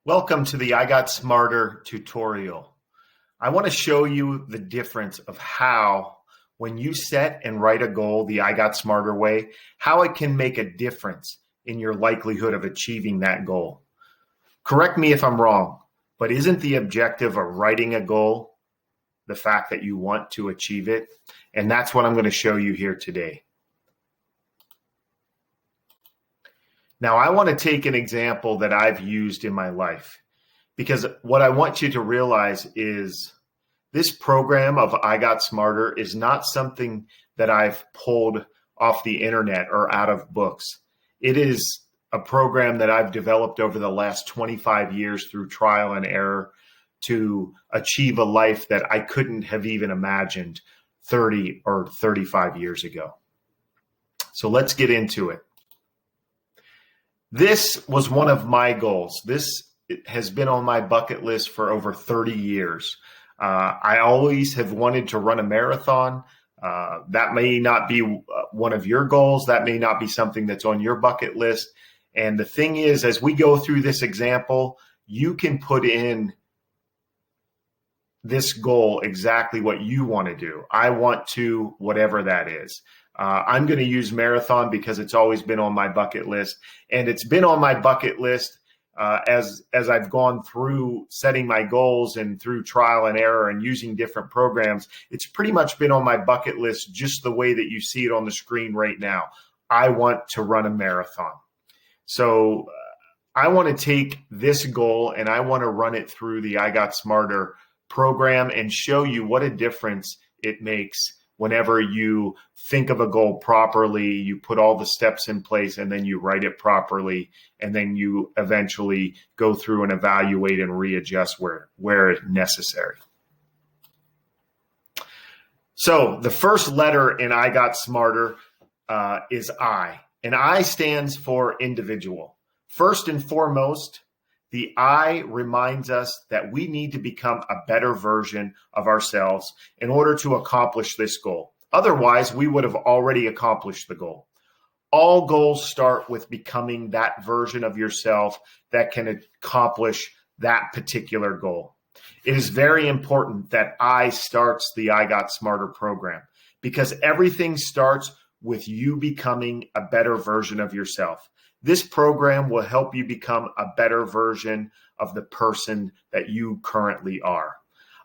Welcome to the Igotsmarter tutorial. I want to show you the difference of how, when you set and write a goal the Igotsmarter way, how it can make a difference in your likelihood of achieving that goal. Correct me if I'm wrong, but isn't the objective of writing a goal the fact that you want to achieve it? And that's what I'm going to show you here today. Now, I want to take an example that I've used in my life, because what I want you to realize is this program of Igotsmarter is not something that I've pulled off the internet or out of books. It is a program that I've developed over the last 25 years through trial and error to achieve a life that I couldn't have even imagined 30 or 35 years ago. So let's get into it. This was one of my goals. This has been on my bucket list for over 30 years. I always have wanted to run a marathon. That may not be one of your goals. That may not be something that's on your bucket list. And the thing is, as we go through this example, you can put in this goal exactly what you want to do. I want to, whatever that is. I'm going to use marathon because it's always been on my bucket list, and it's been on my bucket list as I've gone through setting my goals and through trial and error and using different programs. It's pretty much been on my bucket list just the way that you see it on the screen right now. I want to run a marathon. So I want to take this goal and I want to run it through the Igotsmarter program and show you what a difference it makes whenever you think of a goal properly, you put all the steps in place, and then you write it properly, and then you eventually go through and evaluate and readjust where necessary. So the first letter in Igotsmarter is I, and I stands for individual. First and foremost, the I reminds us that we need to become a better version of ourselves in order to accomplish this goal. Otherwise, we would have already accomplished the goal. All goals start with becoming that version of yourself that can accomplish that particular goal. It is very important that I starts the Igotsmarter program, because everything starts with you becoming a better version of yourself. This program will help you become a better version of the person that you currently are.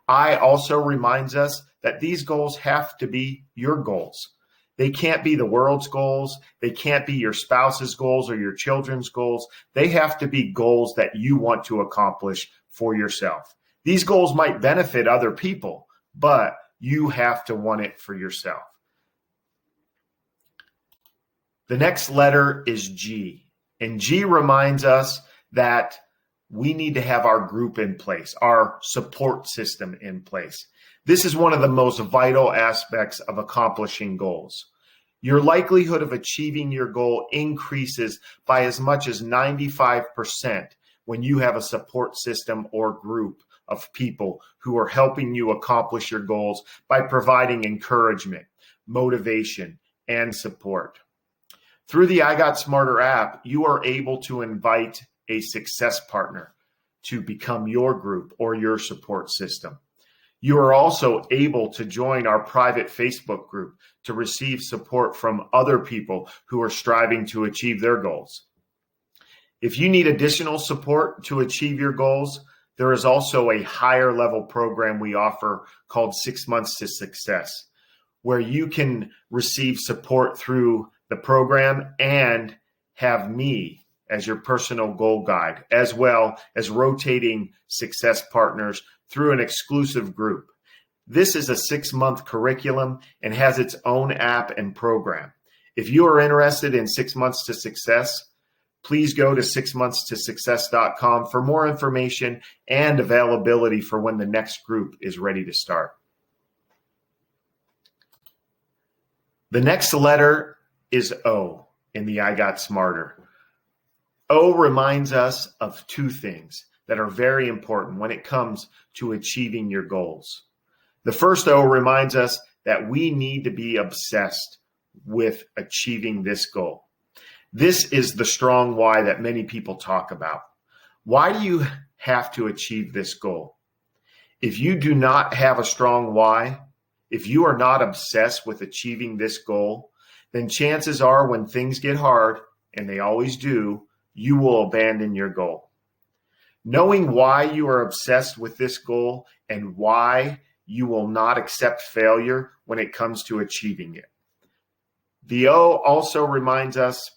I also reminds us that these goals have to be your goals. They can't be the world's goals. They can't be your spouse's goals or your children's goals. They have to be goals that you want to accomplish for yourself. These goals might benefit other people, but you have to want it for yourself. The next letter is G. And G reminds us that we need to have our group in place, our support system in place. This is one of the most vital aspects of accomplishing goals. Your likelihood of achieving your goal increases by as much as 95% when you have a support system or group of people who are helping you accomplish your goals by providing encouragement, motivation, and support. Through the Igotsmarter app, you are able to invite a success partner to become your group or your support system. You are also able to join our private Facebook group to receive support from other people who are striving to achieve their goals. If you need additional support to achieve your goals, there is also a higher level program we offer called 6 Months to Success, where you can receive support through the program and have me as your personal goal guide, as well as rotating success partners through an exclusive group. This is a 6-month curriculum and has its own app and program. If you are interested in 6 Months to Success, please go to 6monthstosuccess.com for more information and availability for when the next group is ready to start. The next letter is O in the Igotsmarter. O reminds us of two things that are very important when it comes to achieving your goals. The first O reminds us that we need to be obsessed with achieving this goal. This is the strong why that many people talk about. Why do you have to achieve this goal. If you do not have a strong why, if you are not obsessed with achieving this goal, then chances are when things get hard, and they always do, you will abandon your goal. Knowing why you are obsessed with this goal and why you will not accept failure when it comes to achieving it. The O also reminds us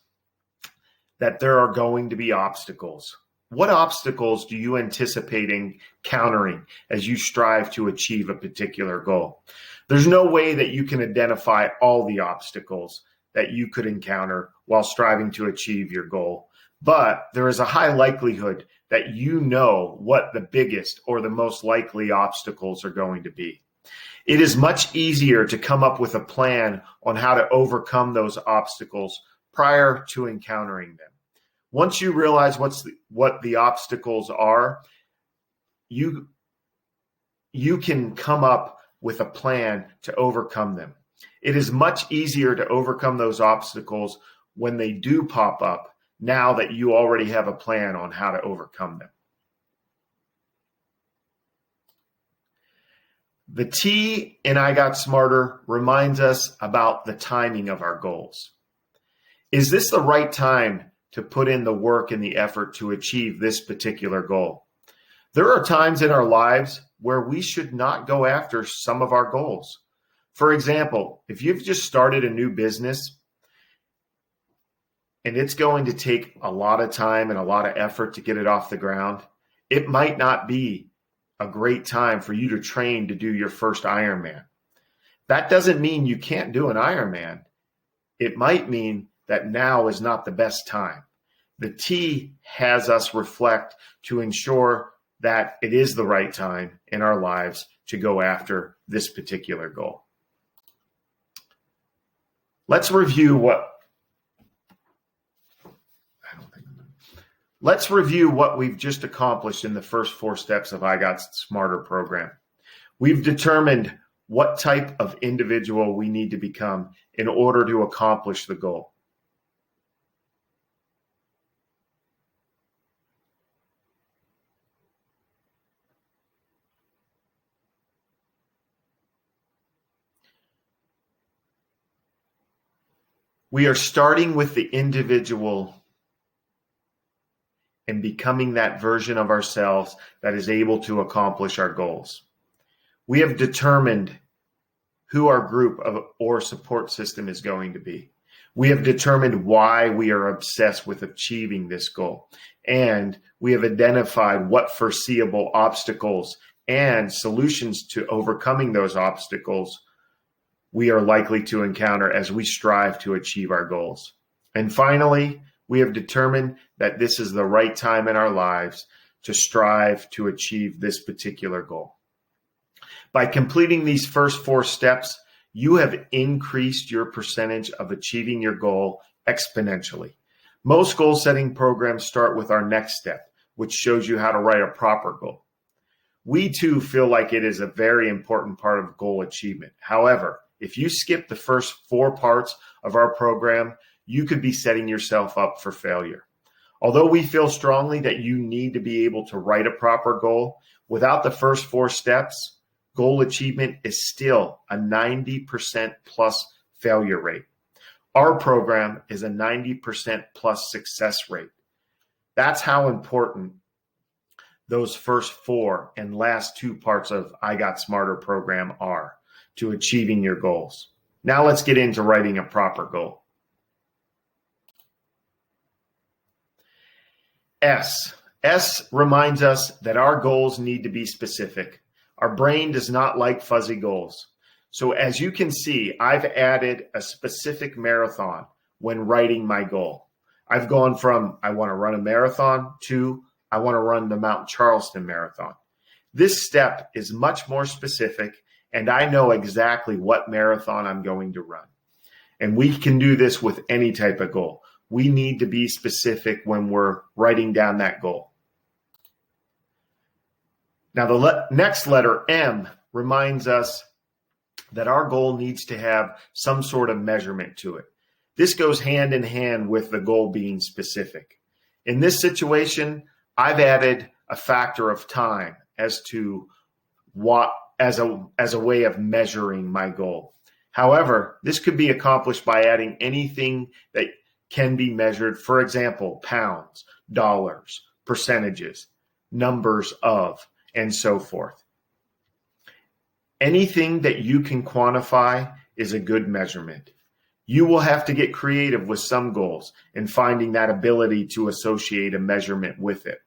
that there are going to be obstacles. What obstacles do you anticipate encountering as you strive to achieve a particular goal? There's no way that you can identify all the obstacles that you could encounter while striving to achieve your goal, but there is a high likelihood that you know what the biggest or the most likely obstacles are going to be. It is much easier to come up with a plan on how to overcome those obstacles prior to encountering them. Once you realize what the obstacles are, you can come up with a plan to overcome them. It is much easier to overcome those obstacles when they do pop up now that you already have a plan on how to overcome them. The T in Igotsmarter reminds us about the timing of our goals. Is this the right time to put in the work and the effort to achieve this particular goal? There are times in our lives where we should not go after some of our goals. For example, if you've just started a new business and it's going to take a lot of time and a lot of effort to get it off the ground, it might not be a great time for you to train to do your first Ironman. That doesn't mean you can't do an Ironman. It might mean that now is not the best time. The T has us reflect to ensure that it is the right time in our lives to go after this particular goal. Let's review what we've just accomplished in the first 4 steps of Igotsmarter program. We've determined what type of individual we need to become in order to accomplish the goal. We are starting with the individual and becoming that version of ourselves that is able to accomplish our goals. We have determined who our group or support system is going to be. We have determined why we are obsessed with achieving this goal. And we have identified what foreseeable obstacles and solutions to overcoming those obstacles we are likely to encounter as we strive to achieve our goals. And finally, we have determined that this is the right time in our lives to strive to achieve this particular goal. By completing these first 4 steps, you have increased your percentage of achieving your goal exponentially. Most goal-setting programs start with our next step, which shows you how to write a proper goal. We too feel like it is a very important part of goal achievement. However, if you skip the first 4 parts of our program, you could be setting yourself up for failure. Although we feel strongly that you need to be able to write a proper goal, without the first 4 steps, goal achievement is still a 90% plus failure rate. Our program is a 90% plus success rate. That's how important those first 4 and last 2 parts of Igotsmarter program are to achieving your goals. Now let's get into writing a proper goal. S reminds us that our goals need to be specific. Our brain does not like fuzzy goals. So as you can see, I've added a specific marathon when writing my goal. I've gone from I want to run a marathon to I want to run the Mount Charleston Marathon. This step is much more specific, and I know exactly what marathon I'm going to run. And we can do this with any type of goal. We need to be specific when we're writing down that goal. Now, the next letter, M, reminds us that our goal needs to have some sort of measurement to it. This goes hand in hand with the goal being specific. In this situation, I've added a factor of time as to what as a way of measuring my goal. However, this could be accomplished by adding anything that can be measured. For example, pounds, dollars, percentages, numbers of, and so forth. Anything that you can quantify is a good measurement. You will have to get creative with some goals and finding that ability to associate a measurement with it.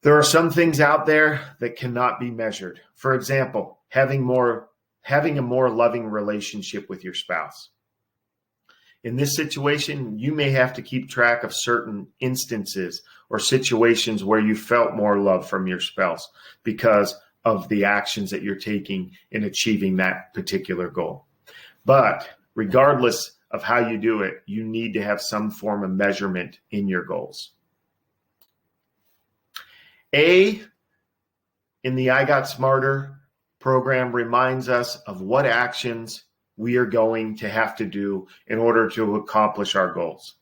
There are some things out there that cannot be measured. For example, having a more loving relationship with your spouse. In this situation, you may have to keep track of certain instances or situations where you felt more love from your spouse because of the actions that you're taking in achieving that particular goal. But regardless of how you do it, you need to have some form of measurement in your goals. A in the Igotsmarter program reminds us of what actions we are going to have to do in order to accomplish our goals.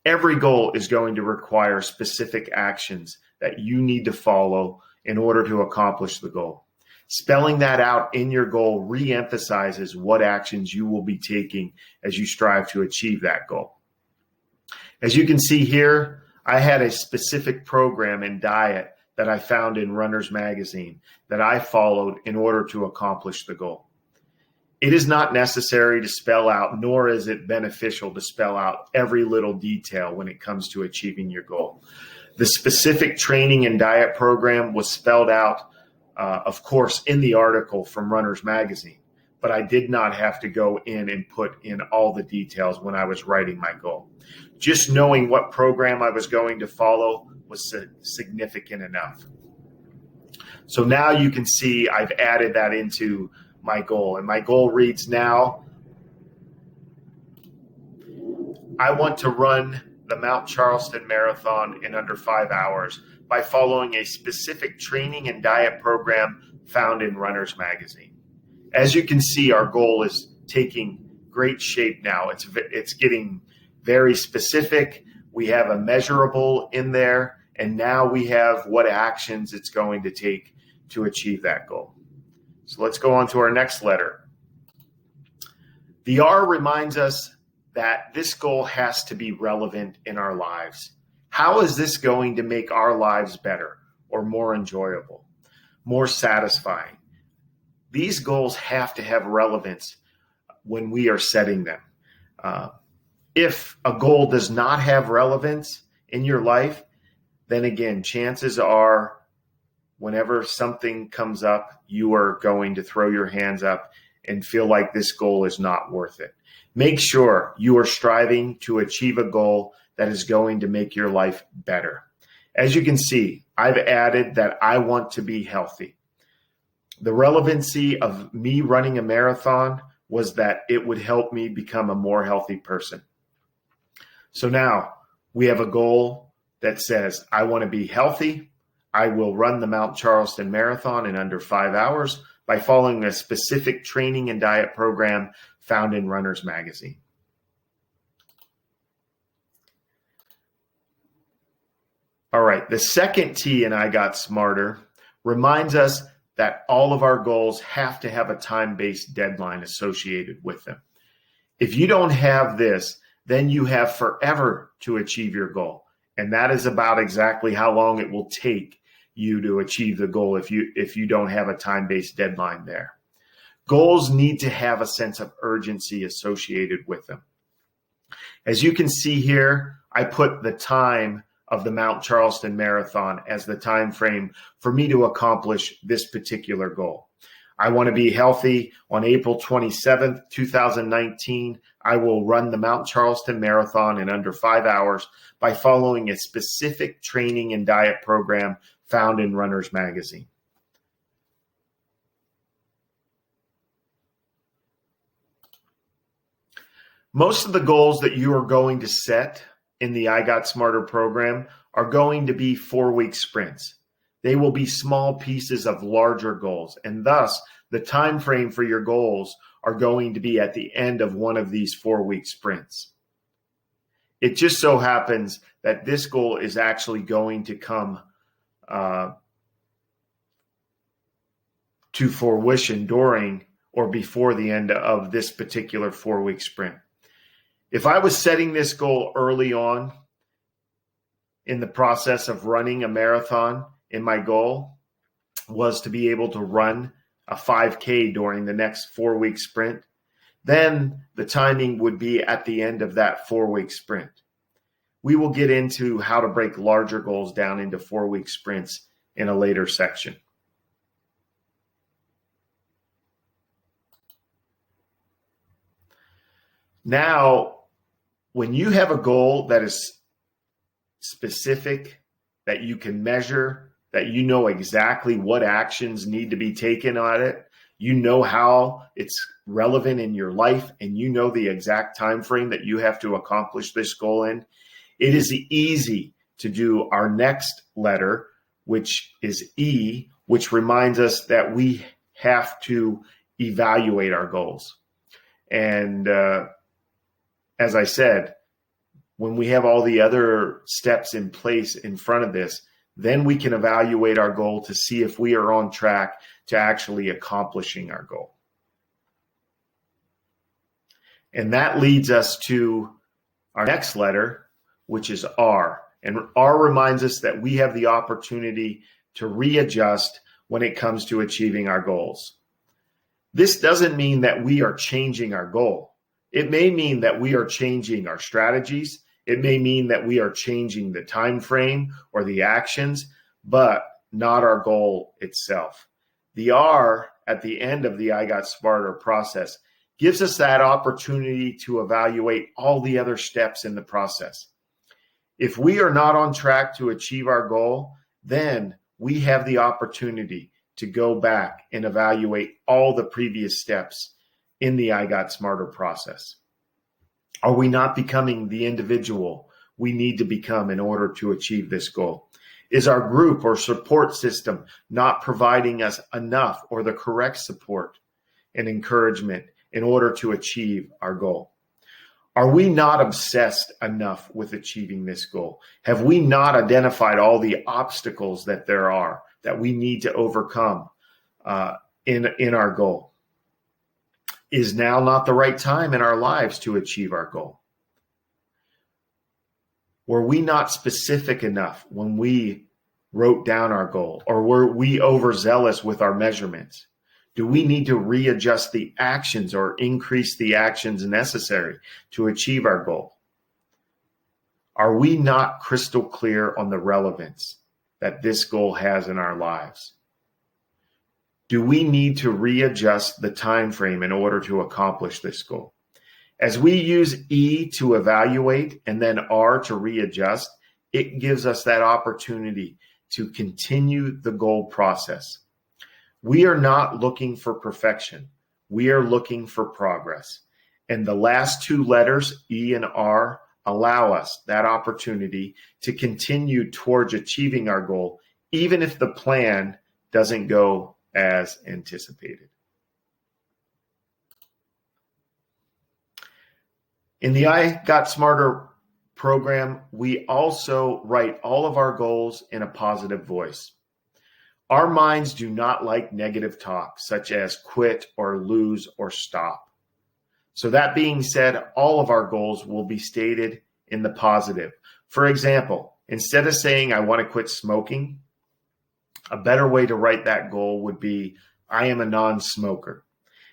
Every goal is going to require specific actions that you need to follow in order to accomplish the goal. Spelling that out in your goal re-emphasizes what actions you will be taking as you strive to achieve that goal. As you can see here, I had a specific program and diet that I found in Runner's Magazine that I followed in order to accomplish the goal. It is not necessary to spell out, nor is it beneficial to spell out every little detail when it comes to achieving your goal. The specific training and diet program was spelled out, of course, in the article from Runner's Magazine, but I did not have to go in and put in all the details when I was writing my goal. Just knowing what program I was going to follow was significant enough. So now you can see I've added that into my goal, and my goal reads now, I want to run the Mount Charleston Marathon in under 5 hours by following a specific training and diet program found in Runner's Magazine. As you can see, our goal is taking great shape now. It's getting very specific. We have a measurable in there, and now we have what actions it's going to take to achieve that goal. So let's go on to our next letter. The R reminds us that this goal has to be relevant in our lives. How is this going to make our lives better or more enjoyable, more satisfying? These goals have to have relevance when we are setting them. If a goal does not have relevance in your life, then again, chances are whenever something comes up, you are going to throw your hands up and feel like this goal is not worth it. Make sure you are striving to achieve a goal that is going to make your life better. As you can see, I've added that I want to be healthy. The relevancy of me running a marathon was that it would help me become a more healthy person. So now we have a goal that says, I want to be healthy. I will run the Mount Charleston Marathon in under 5 hours by following a specific training and diet program found in Runner's Magazine. All right, the second T in Igotsmarter reminds us that all of our goals have to have a time-based deadline associated with them. If you don't have this, then you have forever to achieve your goal. And that is about exactly how long it will take you to achieve the goal if you don't have a time-based deadline there. Goals need to have a sense of urgency associated with them. As you can see here, I put the time of the Mount Charleston Marathon as the time frame for me to accomplish this particular goal. I want to be healthy. On April 27th, 2019, I will run the Mount Charleston Marathon in under 5 hours by following a specific training and diet program found in Runner's Magazine. Most of the goals that you are going to set in the Igotsmarter program are going to be 4-week sprints. They will be small pieces of larger goals, and thus the time frame for your goals are going to be at the end of one of these 4-week sprints. It just so happens that this goal is actually going to come to fruition during or before the end of this particular 4-week sprint. If I was setting this goal early on in the process of running a marathon, and my goal was to be able to run a 5K during the next 4-week sprint, then the timing would be at the end of that 4-week sprint. We will get into how to break larger goals down into 4-week sprints in a later section. Now, when you have a goal that is specific, that you can measure, that you know exactly what actions need to be taken on it, you know how it's relevant in your life, and you know the exact time frame that you have to accomplish this goal in, it is easy to do our next letter, which is E, which reminds us that we have to evaluate our goals. And as I said, when we have all the other steps in place in front of this, then we can evaluate our goal to see if we are on track to actually accomplishing our goal. And that leads us to our next letter, which is R. And R reminds us that we have the opportunity to readjust when it comes to achieving our goals. This doesn't mean that we are changing our goal. It may mean that we are changing our strategies. It may mean that we are changing the time frame or the actions, but not our goal itself. The R at the end of the Igotsmarter process gives us that opportunity to evaluate all the other steps in the process. If we are not on track to achieve our goal, then we have the opportunity to go back and evaluate all the previous steps in the Igotsmarter process. Are we not becoming the individual we need to become in order to achieve this goal? Is our group or support system not providing us enough or the correct support and encouragement in order to achieve our goal? Are we not obsessed enough with achieving this goal? Have we not identified all the obstacles that there are that we need to overcome in our goal? Is now not the right time in our lives to achieve our goal? Were we not specific enough when we wrote down our goal, or were we overzealous with our measurements? Do we need to readjust the actions or increase the actions necessary to achieve our goal? Are we not crystal clear on the relevance that this goal has in our lives? Do we need to readjust the time frame in order to accomplish this goal? As we use E to evaluate and then R to readjust, it gives us that opportunity to continue the goal process. We are not looking for perfection. We are looking for progress. And the last two letters, E and R, allow us that opportunity to continue towards achieving our goal, even if the plan doesn't go as anticipated. In the Igotsmarter program, we also write all of our goals in a positive voice. Our minds do not like negative talk, such as quit or lose or stop. So that being said, all of our goals will be stated in the positive. For example, instead of saying, I want to quit smoking, a better way to write that goal would be, I am a non-smoker.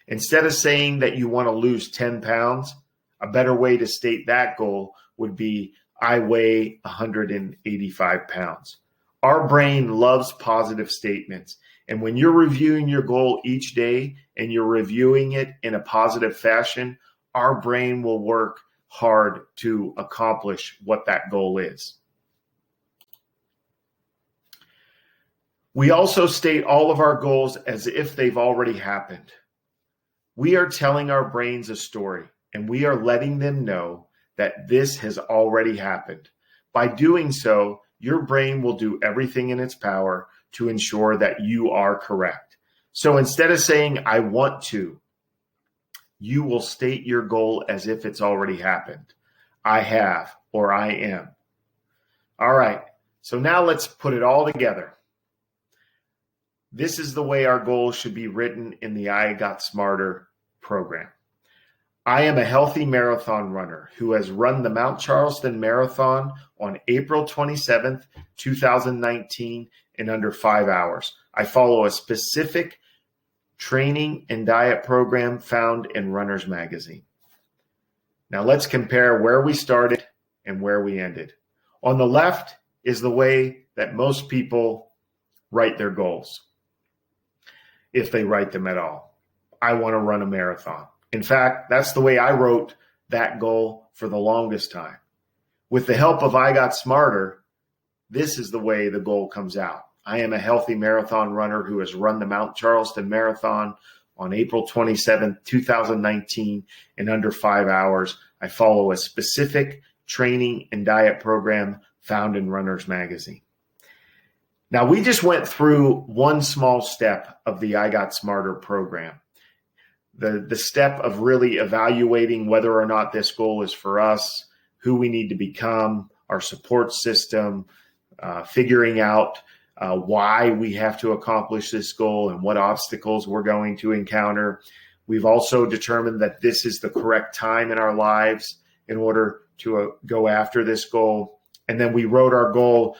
Instead of saying that you want to lose 10 pounds, a better way to state that goal would be, I weigh 185 pounds. Our brain loves positive statements. And when you're reviewing your goal each day and you're reviewing it in a positive fashion, our brain will work hard to accomplish what that goal is. We also state all of our goals as if they've already happened. We are telling our brains a story, and we are letting them know that this has already happened. By doing so, your brain will do everything in its power to ensure that you are correct. So instead of saying, I want to, you will state your goal as if it's already happened. I have, or I am. All right, so now let's put it all together. This is the way our goals should be written in the I Got Smarter program. I am a healthy marathon runner who has run the Mount Charleston Marathon on April 27th, 2019 in under 5 hours. I follow a specific training and diet program found in Runner's Magazine. Now let's compare where we started and where we ended. On the left is the way that most people write their goals, if they write them at all. I want to run a marathon. In fact, that's the way I wrote that goal for the longest time. With the help of I Got Smarter, this is the way the goal comes out. I am a healthy marathon runner who has run the Mount Charleston Marathon on April 27, 2019 in under 5 hours. I follow a specific training and diet program found in Runner's Magazine. Now, we just went through one small step of the I Got Smarter program. The step of really evaluating whether or not this goal is for us, who we need to become, our support system, figuring out why we have to accomplish this goal and what obstacles we're going to encounter. We've also determined that this is the correct time in our lives in order to go after this goal. And then we wrote our goal,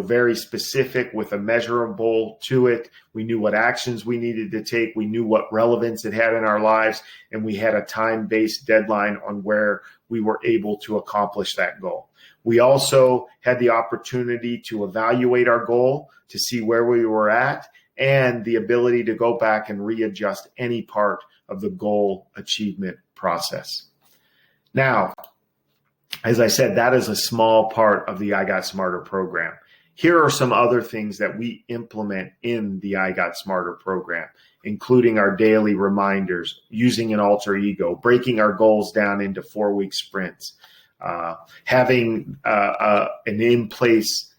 very specific with a measurable to it. We knew what actions we needed to take. We knew what relevance it had in our lives. And we had a time-based deadline on where we were able to accomplish that goal. We also had the opportunity to evaluate our goal to see where we were at and the ability to go back and readjust any part of the goal achievement process. Now, as I said, that is a small part of the I Got Smarter program. Here are some other things that we implement in the I Got Smarter program, including our daily reminders, using an alter ego, breaking our goals down into 4-week sprints, having an in-place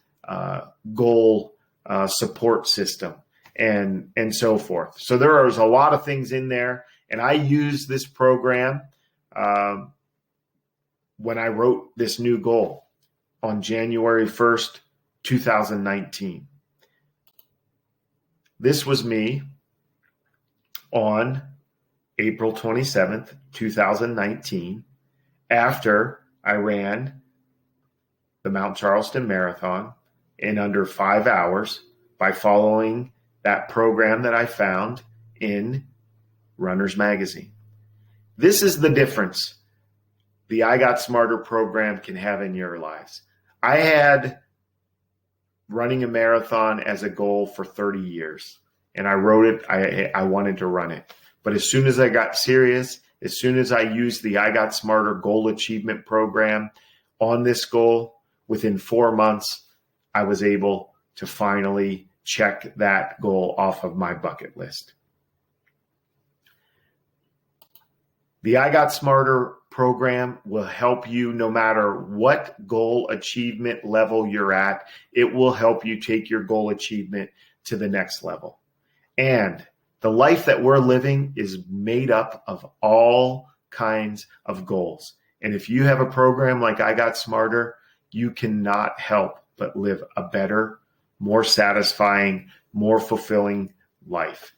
goal support system, and so forth. So there is a lot of things in there, and I use this program when I wrote this new goal on January 1st, 2019. This was me on April 27th, 2019, after I ran the Mount Charleston Marathon in under 5 hours by following that program that I found in Runner's Magazine. This is the difference the I Got Smarter program can have in your lives. I had running a marathon as a goal for 30 years, and I wrote it. I wanted to run it. But as soon as I got serious, as soon as I used the I Got Smarter goal achievement program on this goal, within 4 months, I was able to finally check that goal off of my bucket list. The I Got Smarter program will help you no matter what goal achievement level you're at. It will help you take your goal achievement to the next level. And the life that we're living is made up of all kinds of goals. And if you have a program like I Got Smarter, you cannot help but live a better, more satisfying, more fulfilling life.